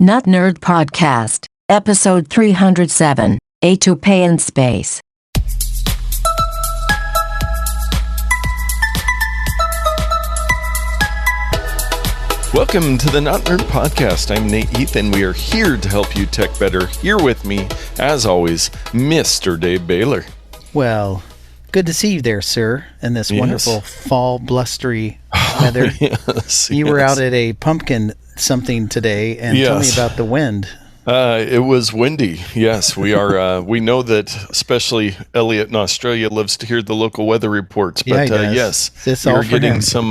Not Nerd Podcast, Episode 307, A Toupee in Space. Welcome to the Not Nerd Podcast. I'm Nate Heath, and we are here to help you tech better. Here with me, as always, Mr. Dave Baylor. Well, good to see you there, sir, in this wonderful fall blustery weather. You were out at a pumpkin something today, and tell me about the wind. It was windy. Yes, we are. We know that, especially Elliot in Australia loves to hear the local weather reports. But yes, we're getting him. some.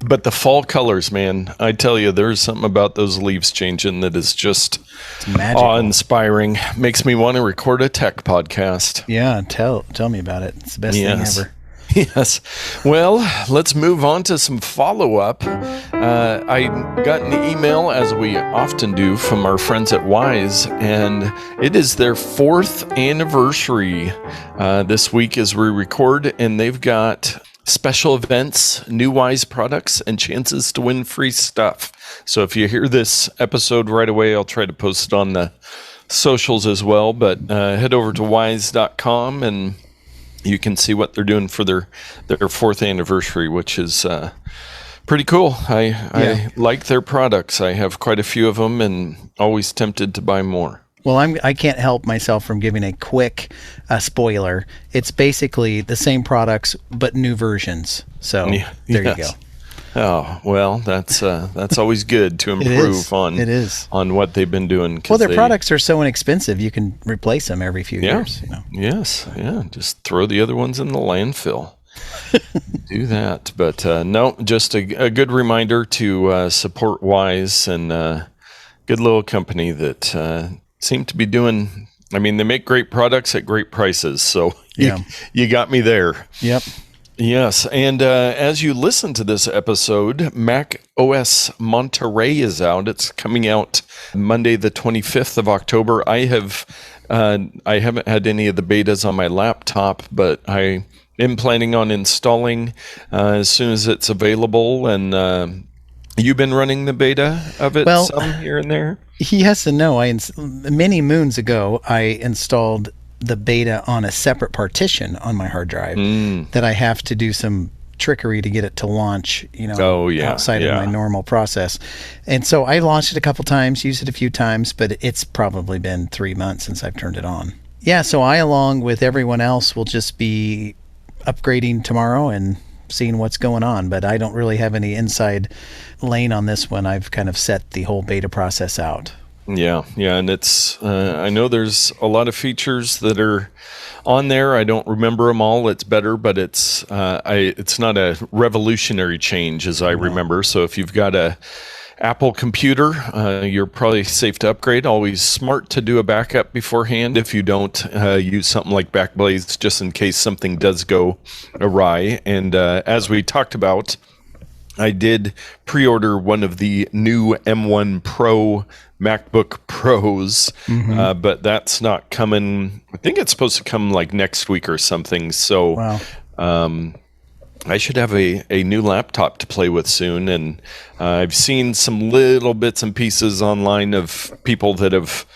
But the fall colors, man, I tell you, there's something about those leaves changing that is just awe-inspiring. Makes me want to record a tech podcast. Yeah, tell me about it. It's the best thing ever. Yes. Well, let's move on to some follow-up. I got an email, as we often do, from our friends at Wise, and it is their 4th anniversary this week as we record, and they've got special events, new Wise products, and chances to win free stuff. So if you hear this episode right away, I'll try to post it on the socials as well, but head over to wise.com and you can see what they're doing for their 4th anniversary, which is pretty cool. I like their products. I have quite a few of them and always tempted to buy more. Well, I can't help myself from giving a quick spoiler. It's basically the same products, but new versions. So there you go. Oh, well, that's always good to improve on what they've been doing. Well, their products are so inexpensive, you can replace them every few years. You know? Yes, yeah. Just throw the other ones in the landfill. Do that. But no, just a good reminder to support Wise, and good little company that seem to be doing. I mean, they make great products at great prices. So you got me there. Yep. Yes, and as you listen to this episode, Mac OS Monterey is out. It's coming out Monday, the 25th of October. I haven't had any of the betas on my laptop, but I am planning on installing as soon as it's available. And you've been running the beta of it some here and there? He has to know. Many moons ago, I installed the beta on a separate partition on my hard drive that I have to do some trickery to get it to launch, outside of my normal process. And so I launched it a couple times, used it a few times, but it's probably been 3 months since I've turned it on. Yeah, so I, along with everyone else, will just be upgrading tomorrow and seeing what's going on, but I don't really have any inside lane on this one. I've kind of set the whole beta process out. Yeah, and it's, I know there's a lot of features that are on there. I don't remember them all. It's better, but it's not a revolutionary change as I remember. So if you've got a Apple computer, you're probably safe to upgrade. Always smart to do a backup beforehand if you don't use something like Backblaze, just in case something does go awry. And as we talked about, I did pre-order one of the new M1 Pro MacBook Pros, but that's not coming. I think it's supposed to come like next week or something. So I should have a new laptop to play with soon. And I've seen some little bits and pieces online of people that have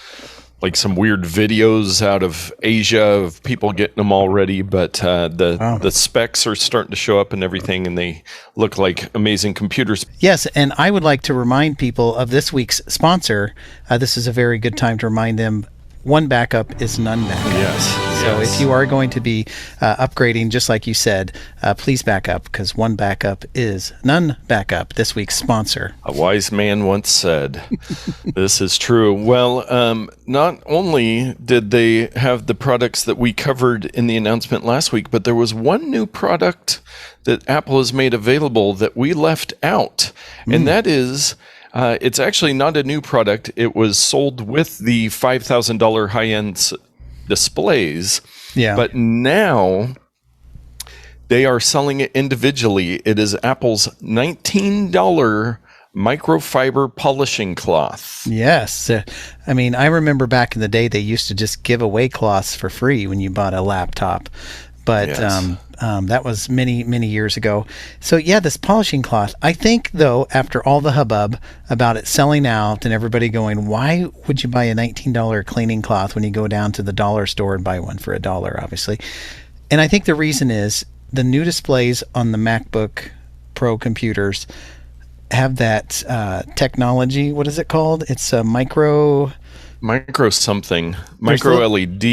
like some weird videos out of Asia of people getting them already, but the specs are starting to show up and everything, and they look like amazing computers. Yes, and I would like to remind people of this week's sponsor. This is a very good time to remind them. One backup is none backup. Yes. So if you are going to be upgrading, just like you said, please back up, because one backup is none backup. This week's sponsor. A wise man once said, this is true. Well, not only did they have the products that we covered in the announcement last week, but there was one new product that Apple has made available that we left out, and that is... it's actually not a new product. It was sold with the $5,000 high-end displays. Yeah. But now they are selling it individually. It is Apple's $19 microfiber polishing cloth. Yes. I mean, I remember back in the day they used to just give away cloths for free when you bought a laptop. But that was many, many years ago. So yeah, this polishing cloth. I think though, after all the hubbub about it selling out and everybody going, why would you buy a $19 cleaning cloth when you go down to the dollar store and buy one for $1, obviously? And I think the reason is the new displays on the MacBook Pro computers have that technology. What is it called? It's a micro something, micro LED.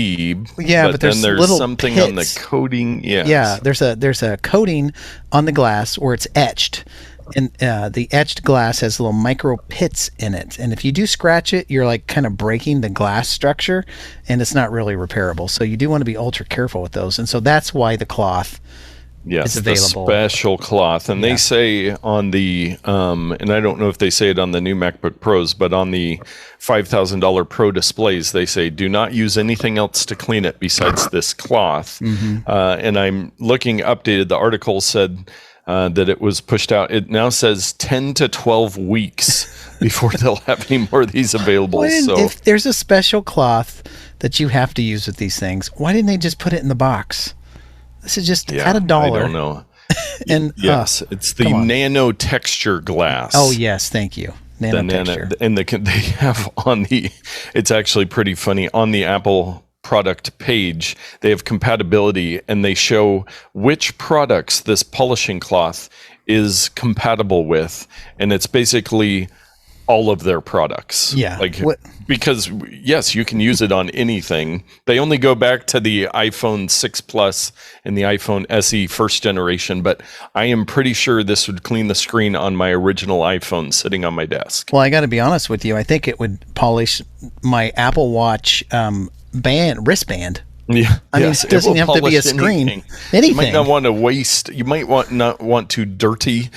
Yeah, but there's little something pits on the coating. Yes. Yeah, there's a coating on the glass where it's etched, and the etched glass has little micro pits in it. And if you do scratch it, you're like kind of breaking the glass structure, and it's not really repairable. So you do want to be ultra careful with those. And so that's why the cloth. Yes, the special cloth. And they say on the, and I don't know if they say it on the new MacBook Pros, but on the $5,000 Pro displays, they say, do not use anything else to clean it besides this cloth. And I'm looking updated. The article said that it was pushed out. It now says 10 to 12 weeks before they'll have any more of these available. So if there's a special cloth that you have to use with these things, why didn't they just put it in the box? This is just at $1. I don't know. And yes, it's the nano texture glass. Oh yes, thank you. Nano texture. And they have on the. It's actually pretty funny on the Apple product page. They have compatibility, and they show which products this polishing cloth is compatible with, and it's basically all of their products. Yeah. Because yes, you can use it on anything. They only go back to the iPhone 6 Plus and the iPhone SE first generation, but I am pretty sure this would clean the screen on my original iPhone sitting on my desk. Well, I got to be honest with you. I think it would polish my Apple Watch wristband. Yeah, I mean, it doesn't have to be a screen. Anything. You might not want to waste. You might not want to dirty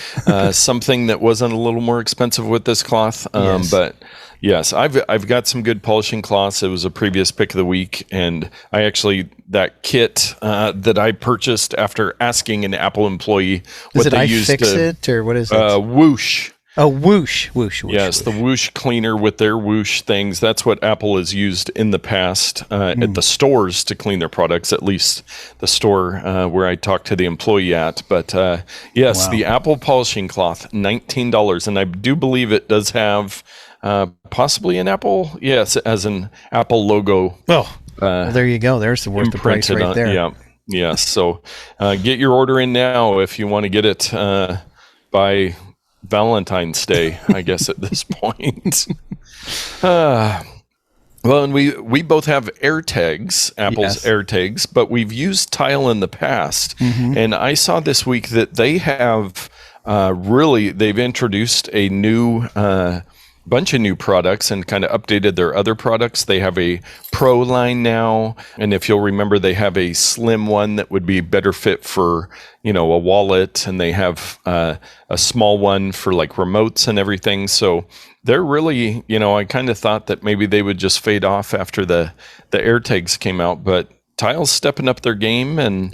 something that wasn't a little more expensive with this cloth. But yes, I've got some good polishing cloths. It was a previous pick of the week, and I actually that kit that I purchased after asking an Apple employee what they used to iFixit or what is it? Whoosh. Oh, whoosh. Yes, the Whoosh cleaner with their Whoosh things. That's what Apple has used in the past at the stores to clean their products, at least the store where I talked to the employee at. But yes, the Apple polishing cloth, $19. And I do believe it does have possibly an Apple. Yes, it has an Apple logo. Well, there you go. There's worth the price right there. Yeah. Yes. So get your order in now if you want to get it by Valentine's Day, I guess, at this point. Well, and we both have AirTags, Apple's AirTags, but we've used Tile in the past. And I saw this week that they have they've introduced a new bunch of new products and kind of updated their other products. They have a Pro line now, and if you'll remember, they have a slim one that would be better fit for, a wallet, and they have a small one for like remotes and everything. So they're really, I kind of thought that maybe they would just fade off after the AirTags came out, but Tile's stepping up their game and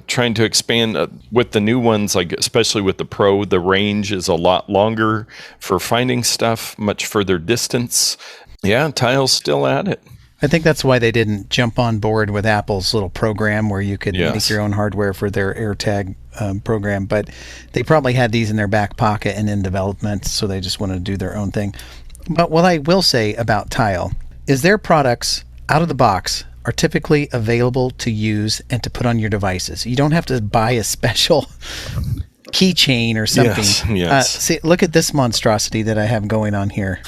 trying to expand with the new ones, like especially with the Pro, the range is a lot longer for finding stuff, much further distance. Yeah, Tile's still at it. I think that's why they didn't jump on board with Apple's little program where you could make your own hardware for their AirTag program. But they probably had these in their back pocket and in development, so they just wanted to do their own thing. But what I will say about Tile is their products out of the box are typically available to use and to put on your devices. You don't have to buy a special keychain or something. Yes. See, look at this monstrosity that I have going on here.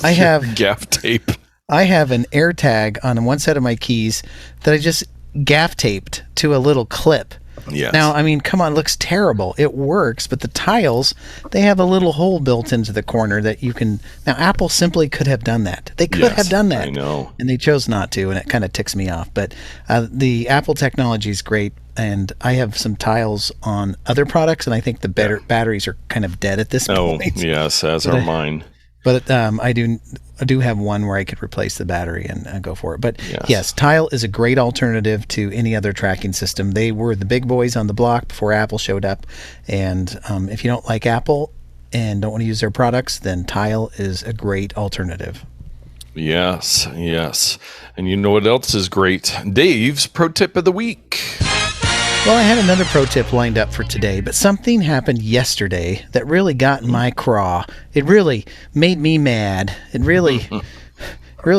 I have gaff tape. I have an AirTag on one set of my keys that I just gaff taped to a little clip. Yes. Now, I mean, come on, it looks terrible. It works, but the Tiles, they have a little hole built into the corner that you can... Now, Apple simply could have done that. They could have done that. I know. And they chose not to, and it kind of ticks me off. But the Apple technology is great, and I have some Tiles on other products, and I think the batteries are kind of dead at this point. Oh, yes, as are mine. But I do have one where I could replace the battery and go for it. But yes, Tile is a great alternative to any other tracking system. They were the big boys on the block before Apple showed up. And if you don't like Apple and don't want to use their products, then Tile is a great alternative. Yes. And you know what else is great? Dave's Pro Tip of the Week. Well, I had another pro tip lined up for today, but something happened yesterday that really got in my craw. It really made me mad. It really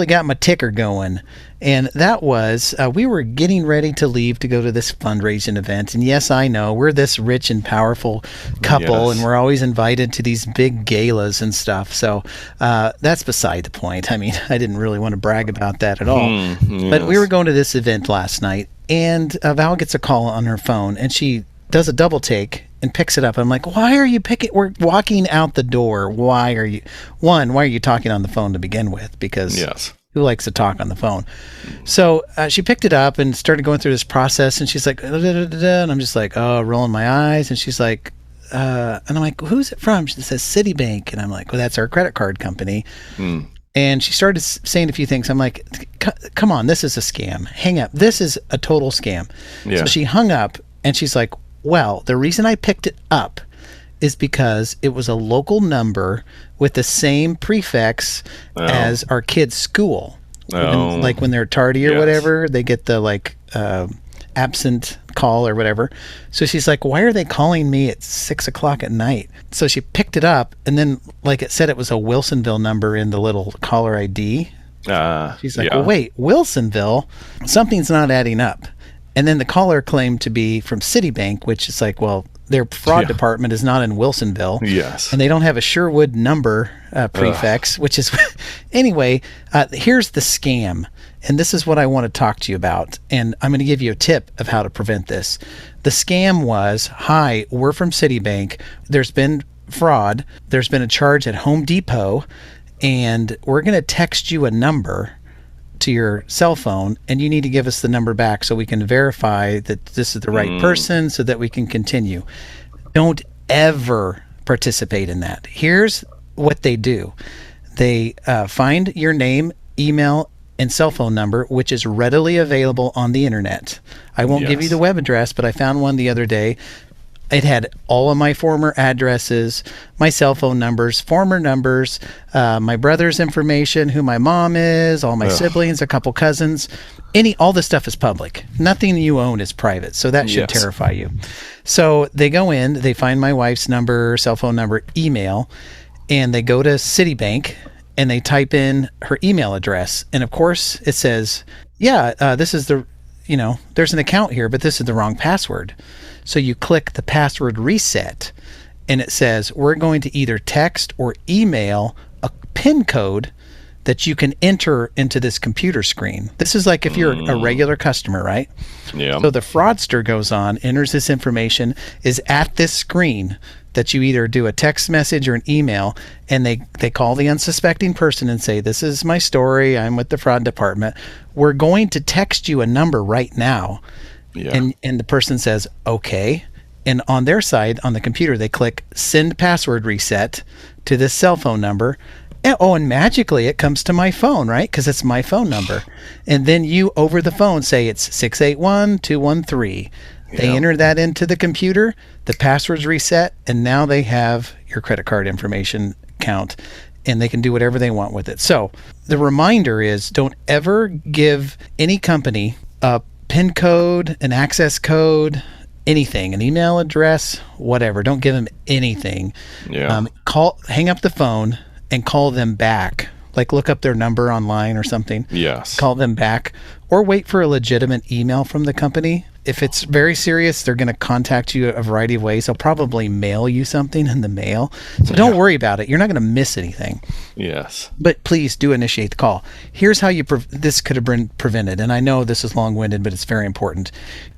got my ticker going. And that was, we were getting ready to leave to go to this fundraising event. And yes, I know, we're this rich and powerful couple, and we're always invited to these big galas and stuff. So that's beside the point. I mean, I didn't really want to brag about that at all. But we were going to this event last night, and Val gets a call on her phone, and she does a double take and picks it up. I'm like, why are you picking? We're walking out the door. Why are you talking on the phone to begin with? Because who likes to talk on the phone? So she picked it up and started going through this process, and she's like, and I'm just like, oh, rolling my eyes. And she's like, and I'm like, who's it from? She says Citibank. And I'm like, well, that's our credit card company. And she started saying a few things. I'm like, come on, this is a scam. Hang up. This is a total scam. So she hung up, and she's like, well, the reason I picked it up is because it was a local number with the same prefix as our kids' school. Like when they're tardy or whatever, they get the absent call or whatever. So she's like, why are they calling me at 6:00 at night? So she picked it up, and then like it said it was a Wilsonville number in the little caller ID. She's like, well, wait, Wilsonville? Something's not adding up. And then the caller claimed to be from Citibank, which is like, well, their fraud department is not in Wilsonville. And they don't have a Sherwood number prefix, which is... Anyway, here's the scam. And this is what I want to talk to you about. And I'm going to give you a tip of how to prevent this. The scam was, hi, we're from Citibank. There's been fraud. There's been a charge at Home Depot. And we're going to text you a number to your cell phone, and you need to give us the number back so we can verify that this is the right person so that we can continue. Don't ever participate in that. Here's what they do. They find your name, email, and cell phone number, which is readily available on the internet. I won't give you the web address, but I found one the other day. It had all of my former addresses, my cell phone numbers, former numbers, my brother's information, who my mom is, all my siblings, a couple cousins. All this stuff is public. Nothing you own is private. So that should terrify you. So they go in, they find my wife's number, cell phone number, email, and they go to Citibank and they type in her email address. And of course it says, this is there's an account here, but this is the wrong password. So you click the password reset, and it says, we're going to either text or email a PIN code that you can enter into this computer screen. This is like if you're a regular customer, right? So the fraudster goes on, enters this information, is at this screen that you either do a text message or an email, and they call the unsuspecting person and say, this is my story, I'm with the fraud department. We're going to text you a number right now. And the person says, okay. And on their side, on the computer, they click send password reset to this cell phone number. And magically it comes to my phone, right? Because it's my phone number. And then you, over the phone, say it's 681-213. They enter that into the computer, the password's reset, and now they have your credit card information count, and they can do whatever they want with it. So the reminder is, don't ever give any company a PIN code, an access code, anything, an email address, whatever. Don't give them anything. Hang up the phone and call them back. Like look up their number online or something. Call them back, or wait for a legitimate email from the company. If it's very serious, they're going to contact you a variety of ways. They'll probably mail you something in the mail. So don't worry about it. You're not going to miss anything. But please do initiate the call. Here's how this could have been prevented. And I know this is long-winded, but it's very important.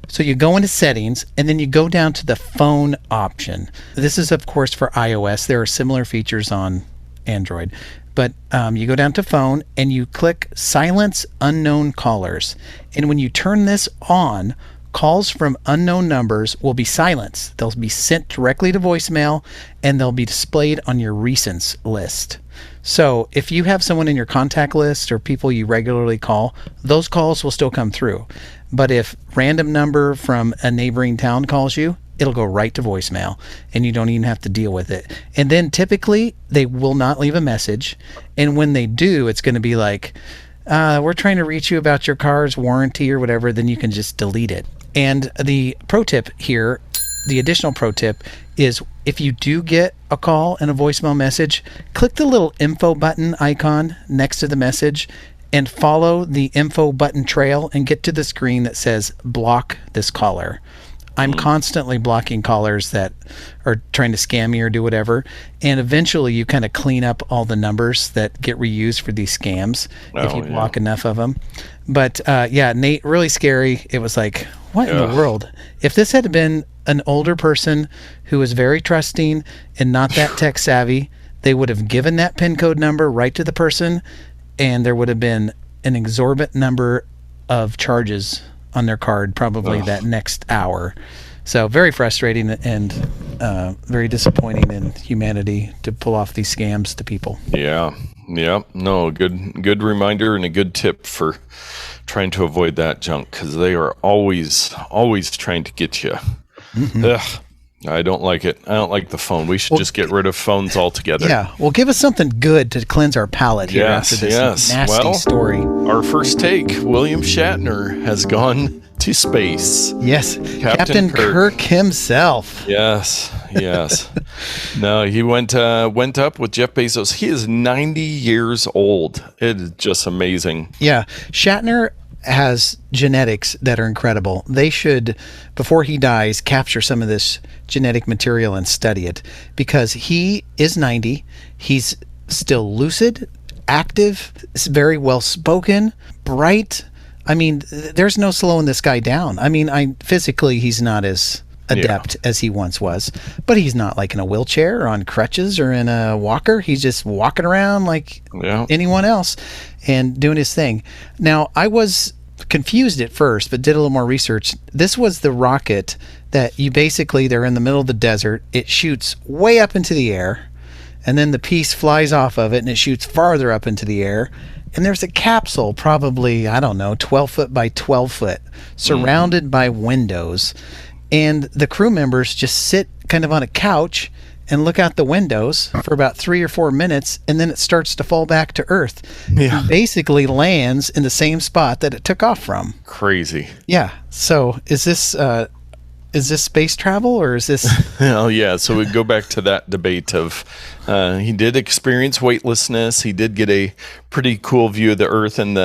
So you go into settings, and then you go down to the phone option. This is, of course, for iOS. There are similar features on Android. But you go down to phone, and you click silence unknown callers. And when you turn this on, calls from unknown numbers will be silenced. They'll be sent directly to voicemail, and they'll be displayed on your recents list. So if you have someone in your contact list or people you regularly call, those calls will still come through. But if random number from a neighboring town calls you, it'll go right to voicemail, and you don't even have to deal with it. And then typically they will not leave a message. And when they do, it's going to be like, we're trying to reach you about your car's warranty or whatever. Then you can just delete it. And the pro tip here, the additional pro tip is if you do get a call and a voicemail message, click the little info button icon next to the message and follow the info button trail and get to the screen that says block this caller. I'm constantly blocking callers that are trying to scam me or do whatever. And eventually you kind of clean up all the numbers that get reused for these scams if you block enough of them. But Nate, really scary. It was like, what in the world? If this had been an older person who was very trusting and not that tech savvy, they would have given that PIN code number right to the person, and there would have been an exorbitant number of charges on their card probably that next hour. So very frustrating and very disappointing in humanity to pull off these scams to people. Yeah. No, good reminder and a good tip for trying to avoid that junk, because they are always trying to get you. Ugh, I don't like it. I don't like the phone. We should just get rid of phones altogether. Yeah. Well, give us something good to cleanse our palate here after this nasty story. Our first take, William Shatner has gone to space. Yes. Captain Kirk himself. Yes. No, he went up with Jeff Bezos. He is 90 years old. It is just amazing. Yeah. Shatner has genetics that are incredible. They should, before he dies, capture some of this genetic material and study it, because he is 90. He's still lucid, active, very well spoken, bright. I mean, there's no slowing this guy down. I mean, physically he's not as adept as he once was, but he's not like in a wheelchair or on crutches or in a walker. He's just walking around like anyone else and doing his thing. Now, I was confused at first, but did a little more research. This was the rocket that they're in the middle of the desert. It shoots way up into the air, and then the piece flies off of it and it shoots farther up into the air. And there's a capsule, probably, 12 foot by 12 foot, surrounded by windows. And the crew members just sit kind of on a couch and look out the windows for about 3 or 4 minutes, and then it starts to fall back to Earth. Yeah. It basically lands in the same spot that it took off from. Crazy. Yeah. So is this space travel, or is this? Oh, yeah. So we go back to that debate of he did experience weightlessness. He did get a pretty cool view of the Earth, and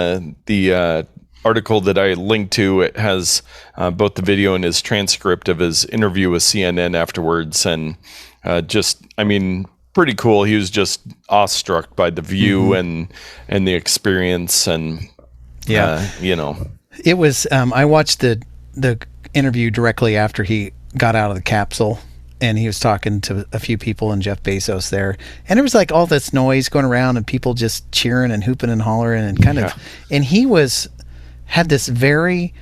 the article that I linked to, it has both the video and his transcript of his interview with CNN afterwards, and pretty cool. He was just awestruck by the view and the experience, and it was. I watched the interview directly after he got out of the capsule, and he was talking to a few people and Jeff Bezos there, and there was like all this noise going around and people just cheering and hooping and hollering and and he had this very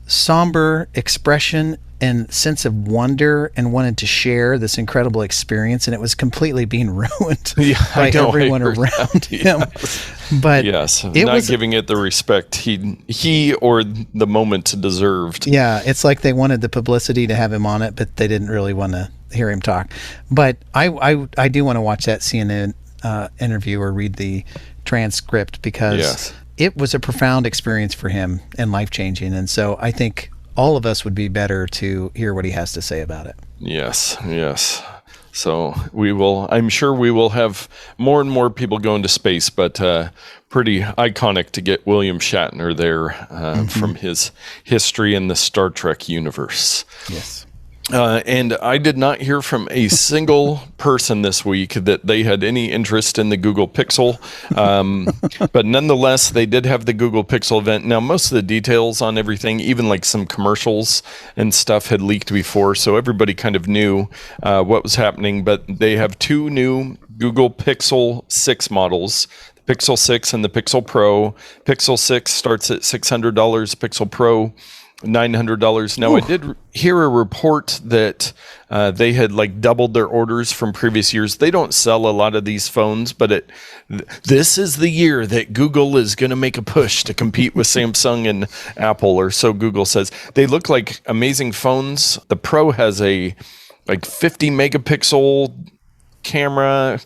somber expression and sense of wonder and wanted to share this incredible experience, and it was completely being ruined by everyone around him. But not giving it the respect he or the moment deserved. Yeah, it's like they wanted the publicity to have him on it, but they didn't really want to hear him talk. But I do want to watch that CNN interview or read the transcript, because it was a profound experience for him and life-changing. And so I think all of us would be better to hear what he has to say about it. Yes. So I'm sure we will have more and more people going to space, but pretty iconic to get William Shatner there from his history in the Star Trek universe. Yes. And I did not hear from a single person this week that they had any interest in the Google Pixel. But nonetheless, they did have the Google Pixel event. Now, most of the details on everything, even like some commercials and stuff, had leaked before. So everybody kind of knew what was happening. But they have 2 new Google Pixel 6 models. The Pixel 6 and the Pixel Pro. Pixel 6 starts at $600. Pixel Pro $900. Now, I did hear a report that they had like doubled their orders from previous years. They don't sell a lot of these phones, but this is the year that Google is going to make a push to compete with Samsung and Apple, or so Google says. They look like amazing phones. The Pro has a like 50 megapixel camera,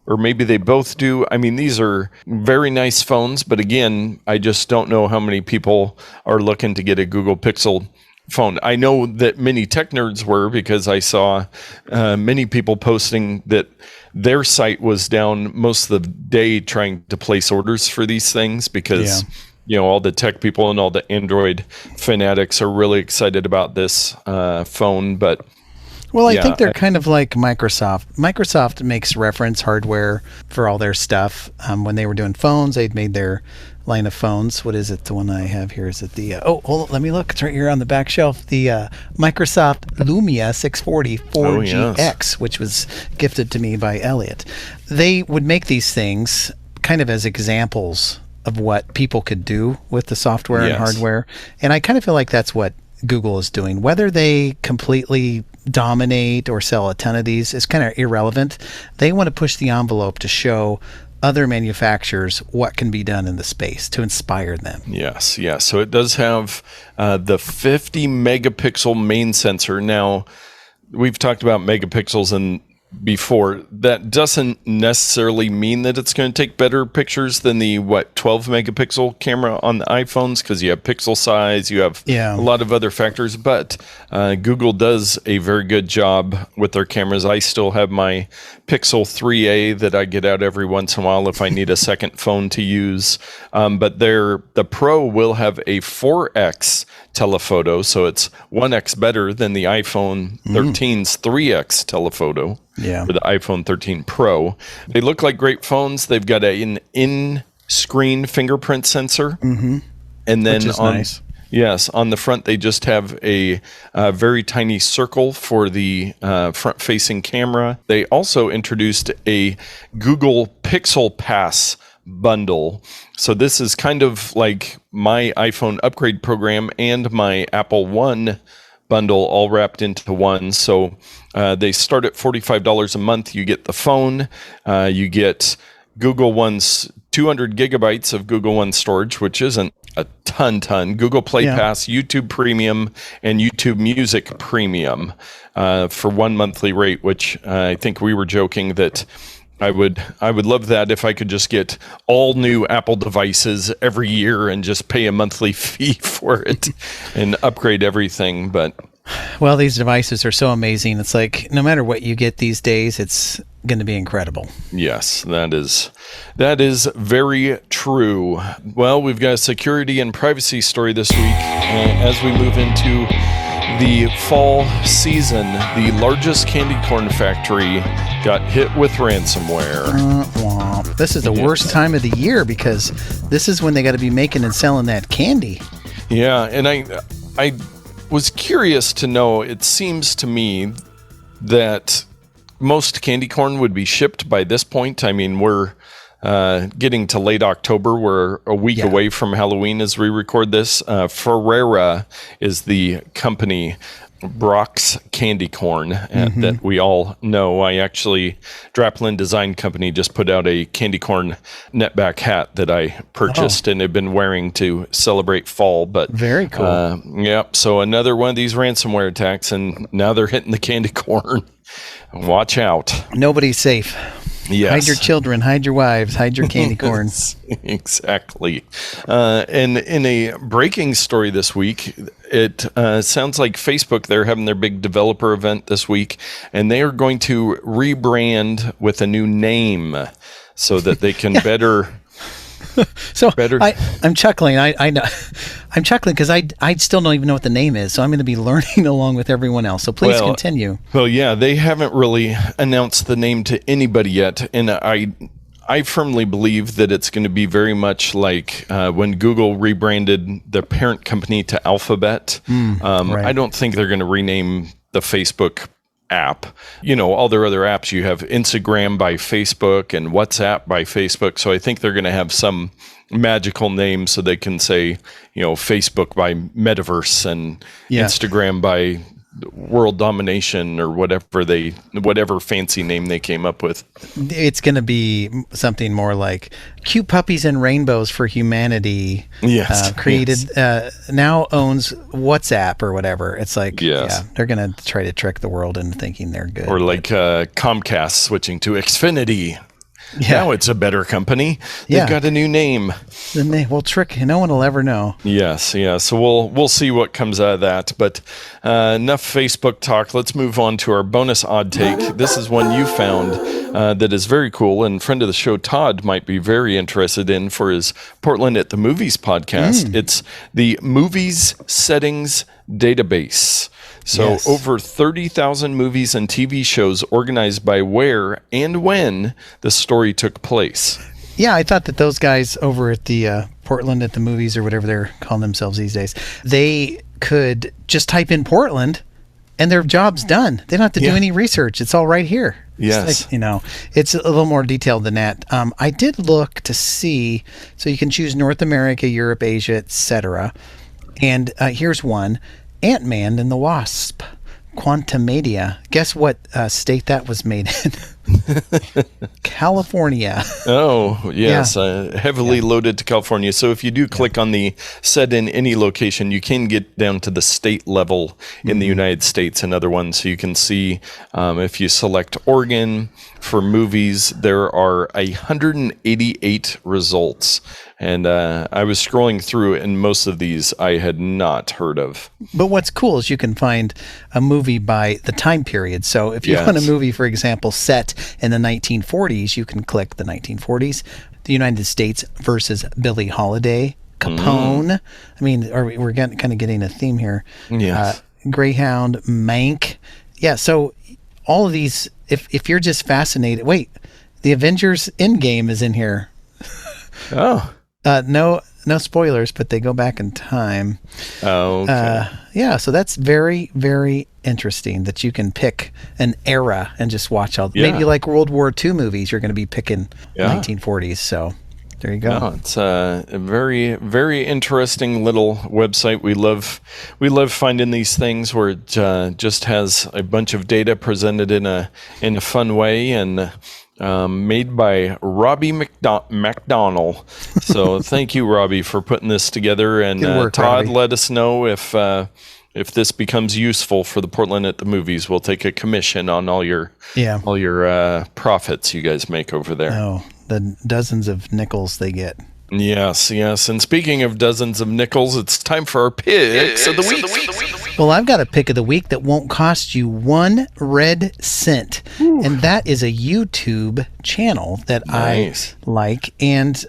or maybe they both do. I mean, these are very nice phones, but again, I just don't know how many people are looking to get a Google Pixel phone. I know that many tech nerds were, because I saw many people posting that their site was down most of the day trying to place orders for these things, because all the tech people and all the Android fanatics are really excited about this phone. But well, I think they're kind of like Microsoft. Microsoft makes reference hardware for all their stuff. When they were doing phones, they'd made their line of phones. What is it? The one I have here, is it the hold on, let me look. It's right here on the back shelf. The Microsoft Lumia 640 4GX, which was gifted to me by Elliot. They would make these things kind of as examples of what people could do with the software and hardware. And I kind of feel like that's what Google is doing. Whether they completely dominate or sell a ton of these is kind of irrelevant. They want to push the envelope to show other manufacturers what can be done in the space, to inspire them. Yes. So it does have the 50 megapixel main sensor. Now, we've talked about megapixels and before. That doesn't necessarily mean that it's going to take better pictures than the 12 megapixel camera on the iPhones, because you have pixel size, you have a lot of other factors. But Google does a very good job with their cameras. I still have my Pixel 3a that I get out every once in a while if I need a second phone to use. But the Pro will have a 4x telephoto, so it's 1x better than the iPhone 13's 3x telephoto. For the iPhone 13 Pro. They look like great phones. They've got an in-screen fingerprint sensor. And then which is nice. Yes, on the front they just have a very tiny circle for the front-facing camera. They also introduced a Google Pixel Pass bundle. So this is kind of like my iPhone upgrade program and my Apple One bundle all wrapped into one. So they start at $45 a month. You get the phone, you get Google One's 200 gigabytes of Google One storage, which isn't a ton. Google Play Pass, YouTube Premium, and YouTube Music Premium for one monthly rate, which I think we were joking that I would love that if I could just get all new Apple devices every year and just pay a monthly fee for it and upgrade everything. But well, these devices are so amazing. It's like no matter what you get these days, it's going to be incredible. Yes, that is very true. Well, we've got a security and privacy story this week as we move into the fall season. The largest candy corn factory got hit with ransomware. This is the worst time of the year, because this is when they got to be making and selling that candy. Yeah, and I was curious to know, it seems to me that most candy corn would be shipped by this point. I mean, we're getting to late October. We're a week away from Halloween as we record this. Ferrera is the company, Brock's Candy Corn, that we all know. Draplin Design Company just put out a candy corn netback hat that I purchased and have been wearing to celebrate fall. But very cool. So another one of these ransomware attacks, and now they're hitting the candy corn. Watch out. Nobody's safe. Yes. Hide your children, hide your wives, hide your candy corn. Exactly. And in a breaking story this week, it sounds like Facebook, they're having their big developer event this week, and they are going to rebrand with a new name so that they can better... I'm chuckling. I know. I'm chuckling because I still don't even know what the name is. So I'm going to be learning along with everyone else. So please continue. Well, yeah, they haven't really announced the name to anybody yet, and I firmly believe that it's going to be very much like when Google rebranded their parent company to Alphabet. Right. I don't think they're going to rename the Facebook app. All their other apps, you have Instagram by Facebook and WhatsApp by Facebook. So I think they're going to have some magical name so they can say, Facebook by Metaverse and Instagram by world domination or whatever fancy name they came up with. It's going to be something more like Cute Puppies and Rainbows for Humanity. Created now owns WhatsApp or whatever. It's like they're going to try to trick the world into thinking they're good. Or like Comcast switching to Xfinity. Now it's a better company. They've Yeah. got a new name. Then they will trick. No one will ever know. Yes, yeah. So we'll see what comes out of that. But enough Facebook talk. Let's move on to our bonus odd take. This is one you found that is very cool, and friend of the show Todd might be very interested in for his Portland at the Movies podcast. It's the Movies Settings Database. So Yes. over 30,000 movies and TV shows organized by where and when the story took place. Yeah, I thought that those guys over at the Portland at the Movies, or whatever they're calling themselves these days, they could just type in Portland and their job's done. They don't have to do any research. It's all right here. Yes. It's like, it's a little more detailed than that. I did look to see, so you can choose North America, Europe, Asia, etc. And here's one. Ant-Man and the Wasp, Quantumania. Guess what state that was made in? California. Oh, yes. Heavily loaded to California. So if you do click on the set in any location, you can get down to the state level in the United States and other ones. So you can see if you select Oregon for movies, there are 188 results. And I was scrolling through, and most of these I had not heard of. But what's cool is you can find a movie by the time period. So if you want a movie, for example, set in the 1940s, you can click the 1940s, the United States versus Billie Holiday, Capone. I mean, we're kind of getting a theme here. Yes. Greyhound, Mank. Yeah, so all of these, if you're just fascinated, wait, the Avengers Endgame is in here. Oh. No spoilers, but they go back in time. Oh, okay. Yeah, so that's very, very interesting that you can pick an era and just watch all. Maybe like World War II movies, you're going to be picking 1940s. So there you go. No, it's a very, very interesting little website. We love finding these things where it just has a bunch of data presented in a fun way, and made by Robbie McDonnell. So thank you, Robbie, for putting this together. And Good work, Todd, Robbie. let us know if this becomes useful for the Portland at the Movies. We'll take a commission on all your profits you guys make over there. Oh, the dozens of nickels they get. Yes. And speaking of dozens of nickels, it's time for our picks of the week. Well, I've got a pick of the week that won't cost you 1 red cent. And that is a YouTube channel that I like. And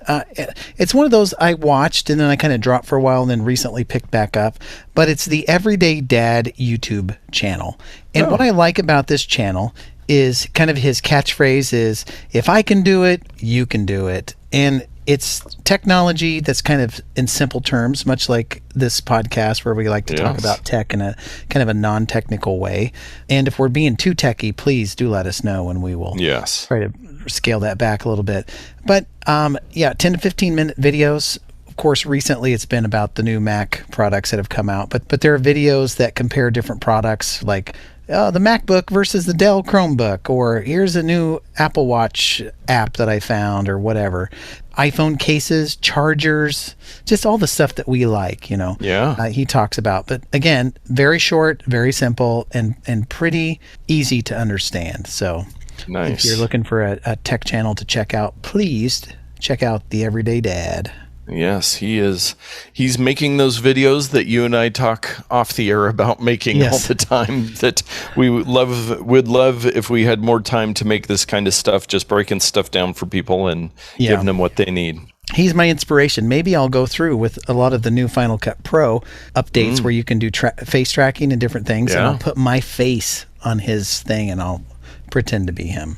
it's one of those I watched and then I kind of dropped for a while and then recently picked back up. But it's the Everyday Dad YouTube channel. And what I like about this channel is kind of his catchphrase is, if I can do it, you can do it. And it's technology that's kind of in simple terms, much like this podcast where we like to talk about tech in a kind of a non-technical way. And if we're being too techy, please do let us know, and we will try to scale that back a little bit. But 10 to 15 minute videos. Of course, recently it's been about the new Mac products that have come out, but there are videos that compare different products, like the MacBook versus the Dell Chromebook, or here's a new Apple Watch app that I found, or whatever. iPhone cases, chargers, just all the stuff that we like, he talks about. But again, very short, very simple, and pretty easy to understand. So if you're looking for a tech channel to check out, please check out The Everyday Dad. Yes, he is. He's making those videos that you and I talk off the air about making all the time, that we would love if we had more time to make this kind of stuff, just breaking stuff down for people and giving them what they need. He's my inspiration. Maybe I'll go through with a lot of the new Final Cut Pro updates where you can do face tracking and different things, and I'll put my face on his thing and I'll pretend to be him.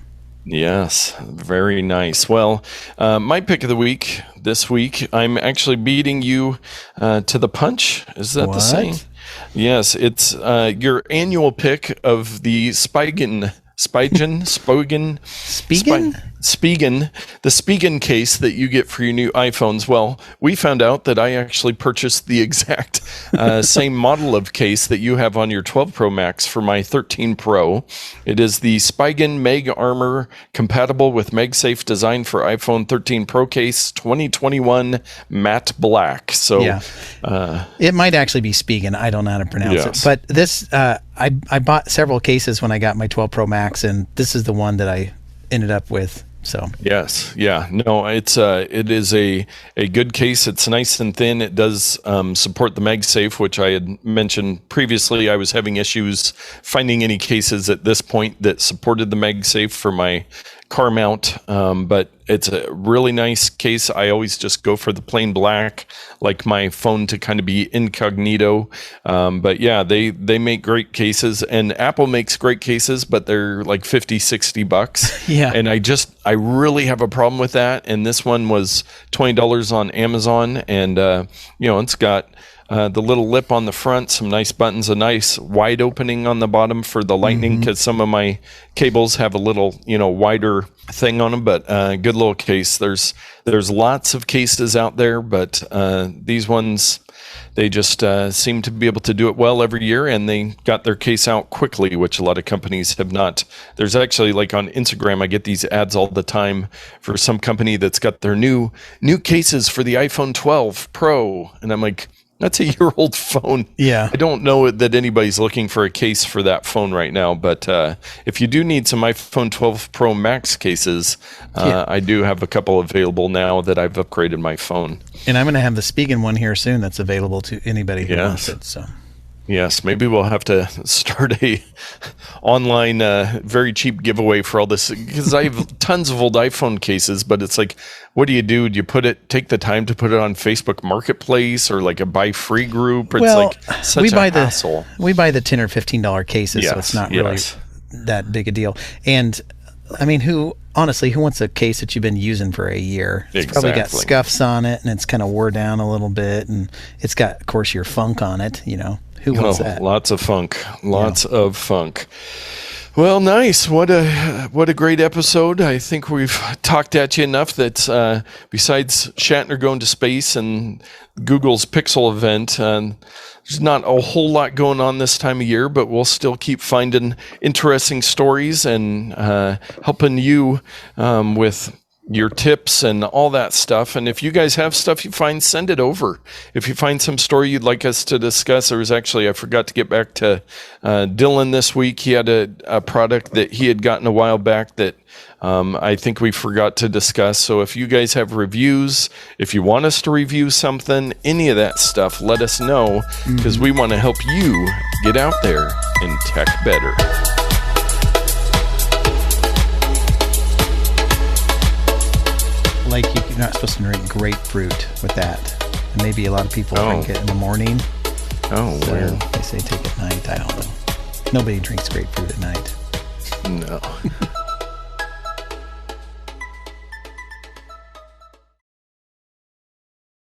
Yes, very nice. Well, my pick of the week this week, I'm actually beating you to the punch. Is that the saying? Yes, it's your annual pick of the Spigen, the Spigen case that you get for your new iPhones. Well, we found out that I actually purchased the exact same model of case that you have on your 12 Pro Max for my 13 Pro. It is the Spigen Meg Armor, compatible with MagSafe, design for iPhone 13 Pro case, 2021 matte black. So it might actually be Spigen. I don't know how to pronounce it. But this, I bought several cases when I got my 12 Pro Max, and this is the one that I ended up with So yes, yeah, no, it is a good case. It's nice and thin. It does support the MagSafe, which I had mentioned previously. I was having issues finding any cases at this point that supported the MagSafe for my car mount, but it's a really nice case. I always just go for the plain black, like my phone to kind of be incognito. But yeah, they make great cases, and Apple makes great cases, but they're like $50-$60. Yeah. And I really have a problem with that. And this one was $20 on Amazon, and it's got the little lip on the front, some nice buttons, a nice wide opening on the bottom for the lightning, because some of my cables have a little, wider thing on them, but good little case. There's lots of cases out there, but these ones, they just seem to be able to do it well every year, and they got their case out quickly, which a lot of companies have not. There's actually, like on Instagram, I get these ads all the time for some company that's got their new cases for the iPhone 12 Pro, and I'm like, that's a year-old phone. Yeah. I don't know that anybody's looking for a case for that phone right now, but if you do need some iPhone 12 Pro Max cases, I do have a couple available now that I've upgraded my phone. And I'm going to have the Spigen one here soon that's available to anybody who wants it. So. Yes, maybe we'll have to start a online very cheap giveaway for all this, because I have tons of old iPhone cases, but it's like, what do? Do you take the time to put it on Facebook Marketplace or like a buy free group? It's like such a hassle. We buy the $10 or $15 cases, so it's not really that big a deal. And I mean, who wants a case that you've been using for a year? It's probably got scuffs on it, and it's kind of wore down a little bit, and it's got, of course, your funk on it, Who wants that? Lots of funk. Lots of funk. Well, nice. What a great episode. I think we've talked at you enough that besides Shatner going to space and Google's Pixel event, there's not a whole lot going on this time of year, but we'll still keep finding interesting stories and helping you with your tips and all that stuff. And if you guys have stuff you find, send it over. If you find some story you'd like us to discuss, I forgot to get back to Dylan this week. He had a product that he had gotten a while back that I think we forgot to discuss. So if you guys have reviews, if you want us to review something, any of that stuff, let us know, because we want to help you get out there and tech better. Like, you're not supposed to drink grapefruit with that. And maybe a lot of people drink it in the morning. Oh, so weird. They say take it at night. I don't know. Nobody drinks grapefruit at night. No.